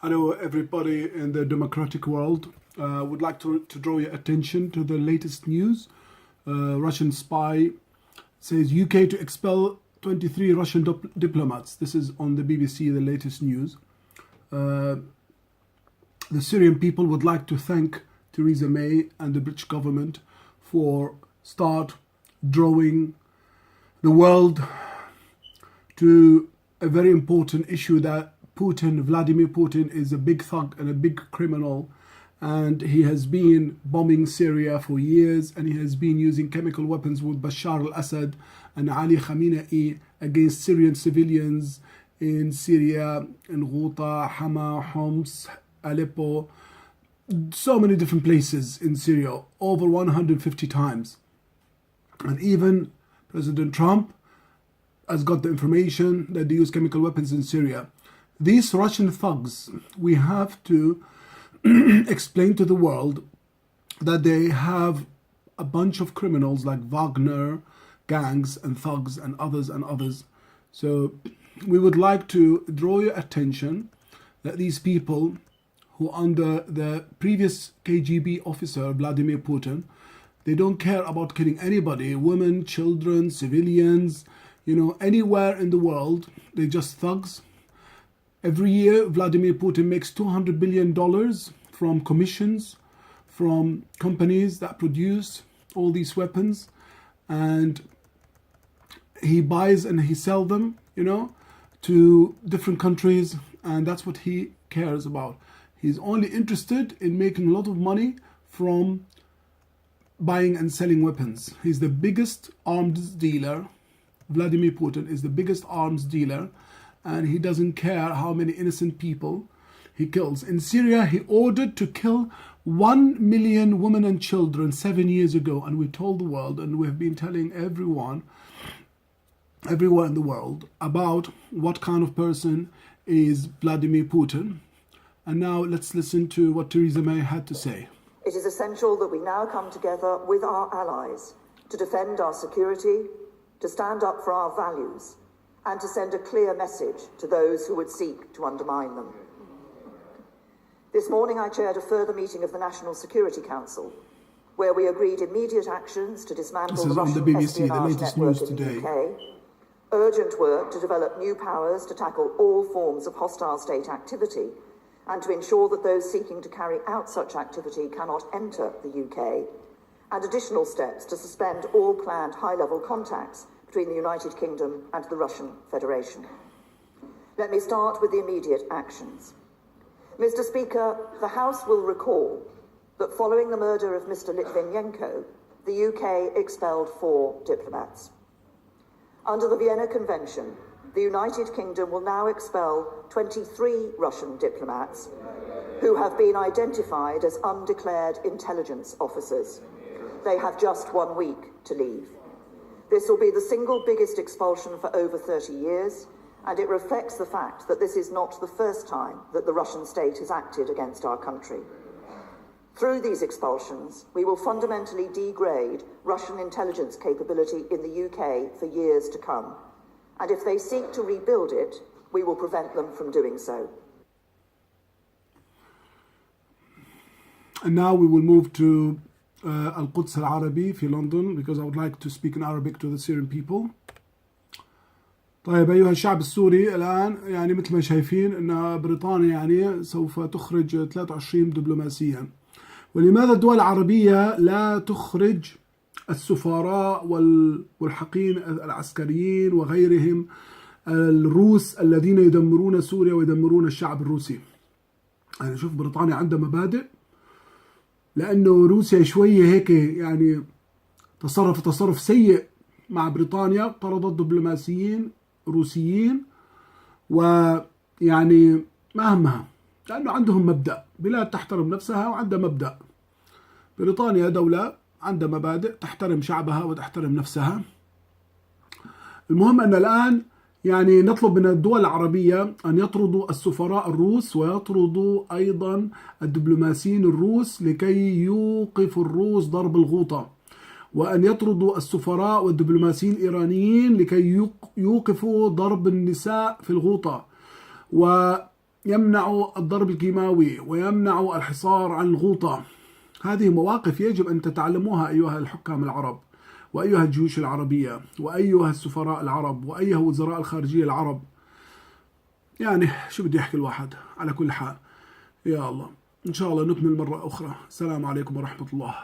Hello, everybody in the democratic world. Would like to draw your attention to the latest news. Russian spy says UK to expel 23 Russian diplomats. This is on the BBC, the latest news. The Syrian people would like to thank Theresa May and the British government for start drawing the world to a very important issue that Vladimir Putin is a big thug and a big criminal, and he has been bombing Syria for years, and he has been using chemical weapons with Bashar al-Assad and Ali Khamenei against Syrian civilians in Syria, in Ghouta, Hama, Homs, Aleppo, so many different places in Syria, over 150 times. And even President Trump has got the information that they use chemical weapons in Syria. These Russian thugs, we have to explain to the world that they have a bunch of criminals like Wagner, gangs and thugs and others. So we would like to draw your attention that these people who under the previous KGB officer, Vladimir Putin, they don't care about killing anybody, women, children, civilians, anywhere in the world. They're just thugs. Every year, Vladimir Putin makes $200 billion from commissions, from companies that produce all these weapons, and he buys and he sells them, to different countries, and that's what he cares about. He's only interested in making a lot of money from buying and selling weapons. He's the biggest arms dealer. Vladimir Putin is the biggest arms dealer, and he doesn't care how many innocent people he kills. In Syria, he ordered to kill 1 million women and children 7 years ago, and we told the world, and we've been telling everyone, everywhere in the world, about what kind of person is Vladimir Putin. And now let's listen to what Theresa May had to say. It is essential that we now come together with our allies to defend our security, to stand up for our values, and to send a clear message to those who would seek to undermine them. This morning I chaired a further meeting of the National Security Council, where we agreed immediate actions to dismantle the Russian espionage network in the UK, urgent work to develop new powers to tackle all forms of hostile state activity, and to ensure that those seeking to carry out such activity cannot enter the UK, and additional steps to suspend all planned high-level contacts between the United Kingdom and the Russian Federation. Let me start with the immediate actions. Mr. Speaker, the House will recall that following the murder of Mr. Litvinenko, the UK expelled 4 diplomats. Under the Vienna Convention, the United Kingdom will now expel 23 Russian diplomats who have been identified as undeclared intelligence officers. They have just 1 week to leave. This will be the single biggest expulsion for over 30 years, and it reflects the fact that this is not the first time that the Russian state has acted against our country. Through these expulsions, we will fundamentally degrade Russian intelligence capability in the UK for years to come, and if they seek to rebuild it, we will prevent them from doing so. And now we will move to القدس العربي في لندن, because I would like to speak in Arabic to the Syrian people. طيب أيها الشعب السوري، الآن مثل ما شايفين أن بريطانيا سوف تخرج 23 دبلوماسيا. ولماذا الدول العربية لا تخرج السفراء والملحقين العسكريين وغيرهم الروس الذين يدمرون سوريا ويدمرون الشعب الروسي؟ شوف بريطانيا عندها مبادئ، لأنه روسيا شوية هيك تصرف سيء مع بريطانيا، طردت دبلوماسيين روسيين، ما همها، لأنه عندهم مبدأ، بلاد تحترم نفسها وعندها مبدأ. بريطانيا دولة عندها مبادئ، تحترم شعبها وتحترم نفسها. المهم أن الآن نطلب من الدول العربية أن يطردوا السفراء الروس ويطردوا أيضا الدبلوماسيين الروس لكي يوقفوا الروس ضرب الغوطة، وأن يطردوا السفراء والدبلوماسيين الإيرانيين لكي يوقفوا ضرب النساء في الغوطة، يمنعوا الضرب الكيماوي ويمنعوا الحصار عن الغوطة. هذه مواقف يجب أن تتعلموها أيها الحكام العرب، وأيها الجيوش العربية، وأيها السفراء العرب، وأيها وزراء الخارجية العرب. يعني شو بدي أحكي الواحد. على كل حال يا الله إن شاء الله نكمل مرة أخرى. السلام عليكم ورحمة الله.